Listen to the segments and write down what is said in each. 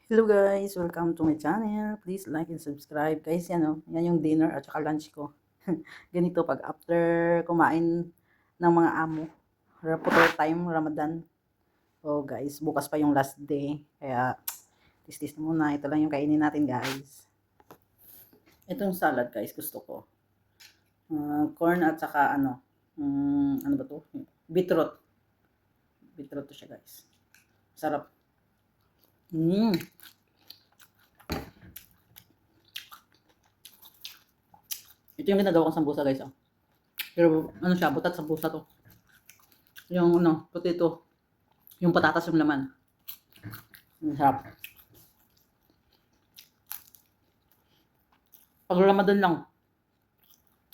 Hello guys, welcome to my channel. Please like and subscribe. Guys, yan yan yung dinner at saka lunch ko. Ganito pag after kumain ng mga amo. Reporter time, Ramadan. Oh guys, bukas pa yung last day. Kaya, tis-tis muna. Ito lang yung kainin natin guys. Itong salad guys, gusto ko. Corn at saka ano ba to? Beetroot. Beetroot to siya guys. Sarap. Mmm. Ito yung ginagawa kong sambusa guys. Pero ano siya, butat sambusa to. Yung potato, yung patatas yung laman. Ang sarap. Pag Ramadan lang,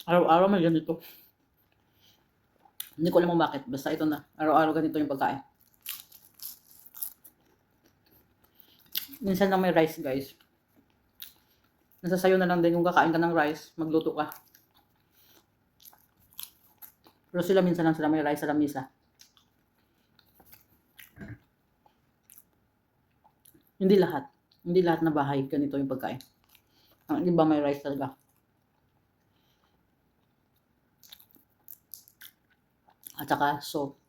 araw-araw may ganito. Hindi ko alam kung bakit, basta ito na. Araw-araw ganito yung pagkain. Minsan lang may rice guys. Nasa sayo na lang din kung kakain ka ng rice, magluto ka. Pero sila minsan lang sila may rice sa lamisa. Hindi lahat. Hindi lahat na bahay ganito yung pagkain. Ang iba may rice talaga. At saka soup.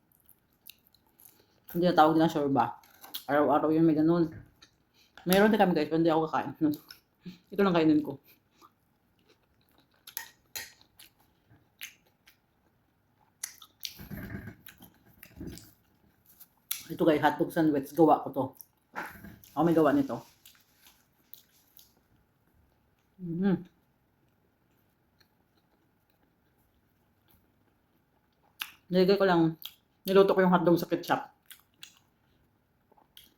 Hindi na tawag nilang shorba. Araw-araw yun may ganun. Meron din kami guys, pero hindi ako kakain. Ito lang kainin ko. Ito guys, hotdog sandwich. Gawa ko to. Ako may gawa nito. Nilagay ko lang, niluto ko yung hotdog sa ketchup.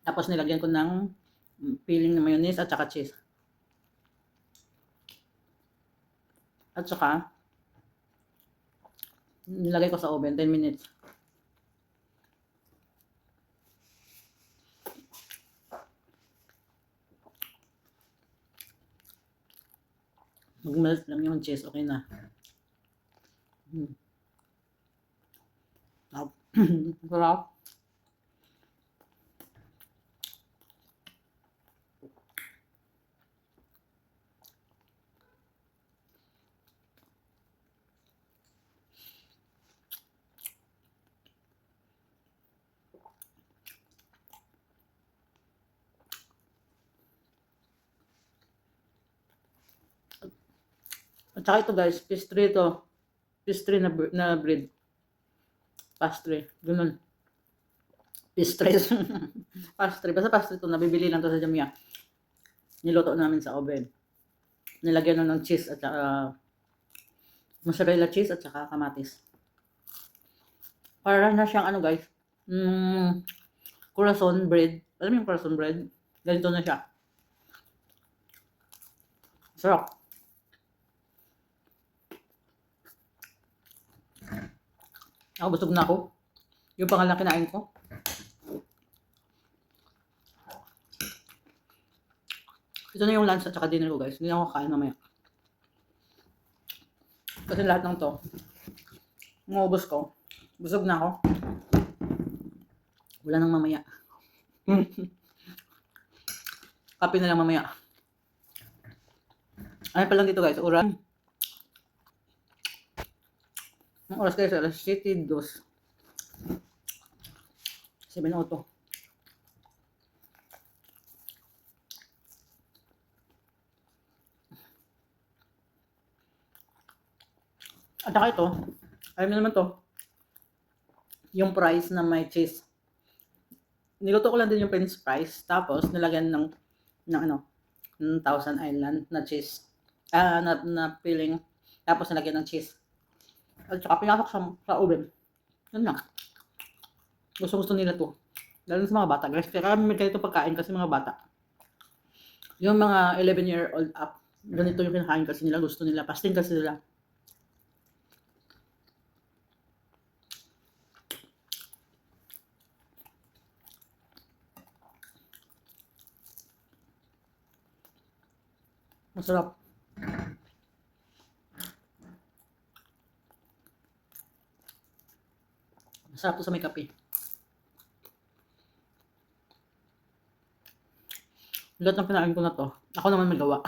Tapos nilagyan ko ng filling na mayonnaise at saka cheese. At saka, nilagay ko sa oven, 10 minutes. Mag-melt lang yung cheese, okay na. Sarap. At saka ito guys, pastry to. Pastry na bread. Pastry. Ganun. Pastry. Pastry. Basta pastry to. Nabibili lang to sa Jamia. Niluto namin sa oven. Nilagyan na ng cheese at saka mozzarella cheese at saka kamatis. Para na siyang ano guys. Corazon bread. Alam mo yung corazon bread? Ganito na siya. Sarap. Ako busog na ako. Yung pangalan kinain ko. Ito na yung lunch at saka dinner ko guys. Hindi na ako kakain mamaya. Kasi lahat ng to, maubos ko. Busog na ako. Wala nang mamaya. Kape na lang mamaya. Ano pa lang dito guys, oras. Ang oras guys, alas 7:02. 7:02. At saka ito, alam niyo naman to, yung fries na may cheese. Niluto ko lang din yung french fries, tapos nilagyan ng Thousand Island na cheese. Na filling. Tapos nilagyan ng cheese. At saka pinasok sa oven. Yun lang. Gusto nila to. Lalo sa mga bata guys. Kaya kami may ganito pagkain kasi mga bata. Yung mga 11-year-old up, ganito yung kinakain kasi nila. Gusto nila. Pasting kasi nila. Masarap. Masarap to sa may kape. Lahat ng kinain ko na to, ako naman may gawa.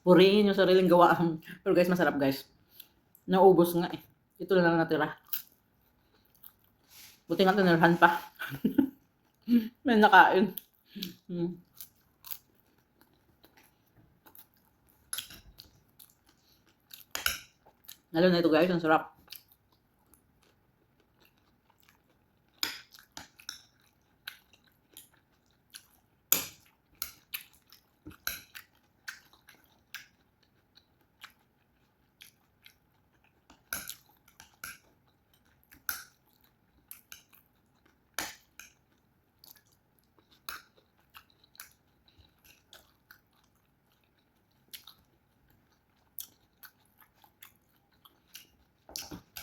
Purihin yung sariling gawaan. Pero guys, masarap guys. Naubos nga eh. Ito na lang natira. Buti nga tinirhan pa. May nakain. Hmm. Lalo na ito guys, ang sarap.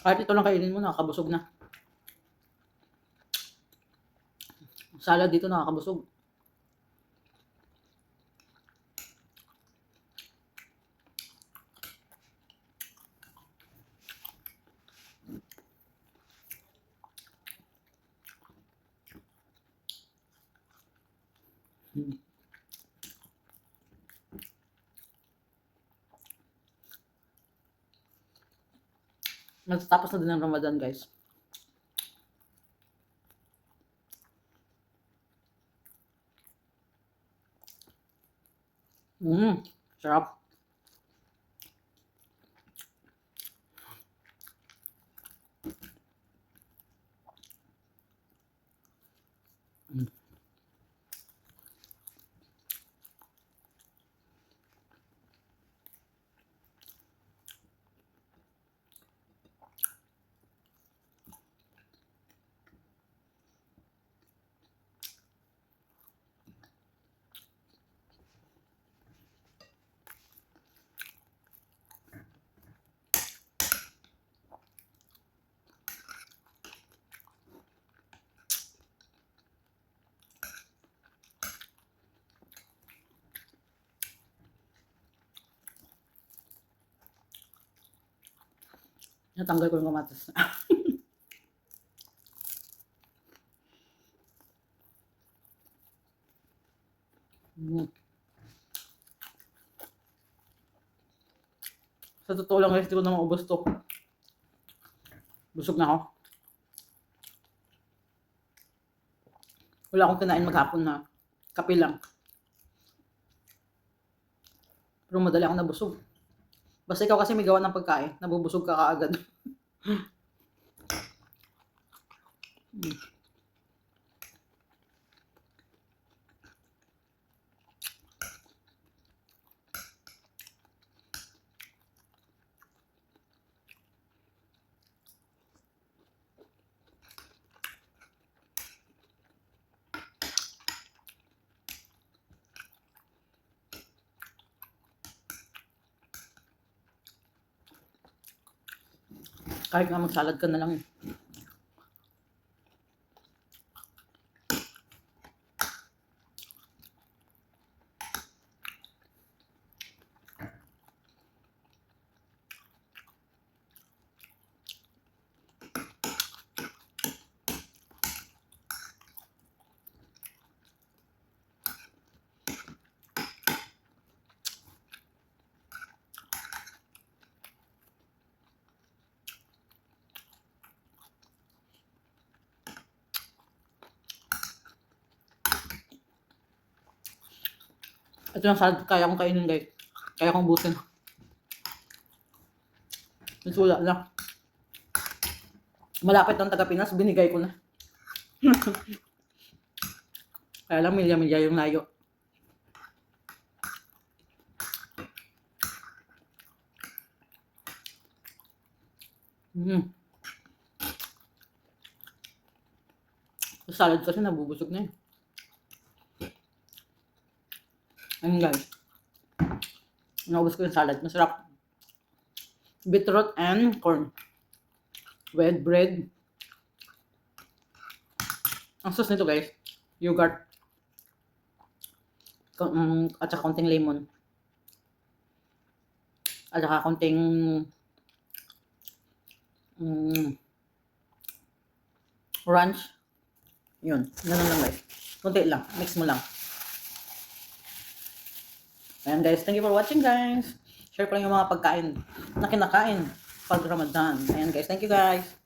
Kahit ito lang kainin mo, nakakabusog na. Salad dito nakakabusog. Hmm. Matatapos na din ang Ramadan guys. Sarap. Mm. Natanggal ko yung kamatis. Mm. Sa totoo lang guys, hindi ko na maubos to. Busog na ako. Wala akong kinain maghapon na kape lang. Pero madali akong nabusog. Basta ikaw kasi may gawa ng pagkain, nabubusog ka kaagad. Kahit nga magsalad ka na lang. Ito yung salad kaya kong kainin guys. Kaya kong butin. Ito wala na. Malapit ng taga Pinas, binigay ko na. Kaya lang milya-milya yung layo. Sa salad kasi nabubusog na eh. Ayun guys. Naubos ko yung salad. Masarap. Beetroot and corn. With bread. Ang sauce nito guys, yogurt. At saka konting lemon. At saka konting ranch. Yun. Ganun lang guys. Kunti lang. Mix mo lang. Ayan guys. Thank you for watching guys. Share ko lang yung mga pagkain na kinakain pag Ramadan. Ayan guys. Thank you guys.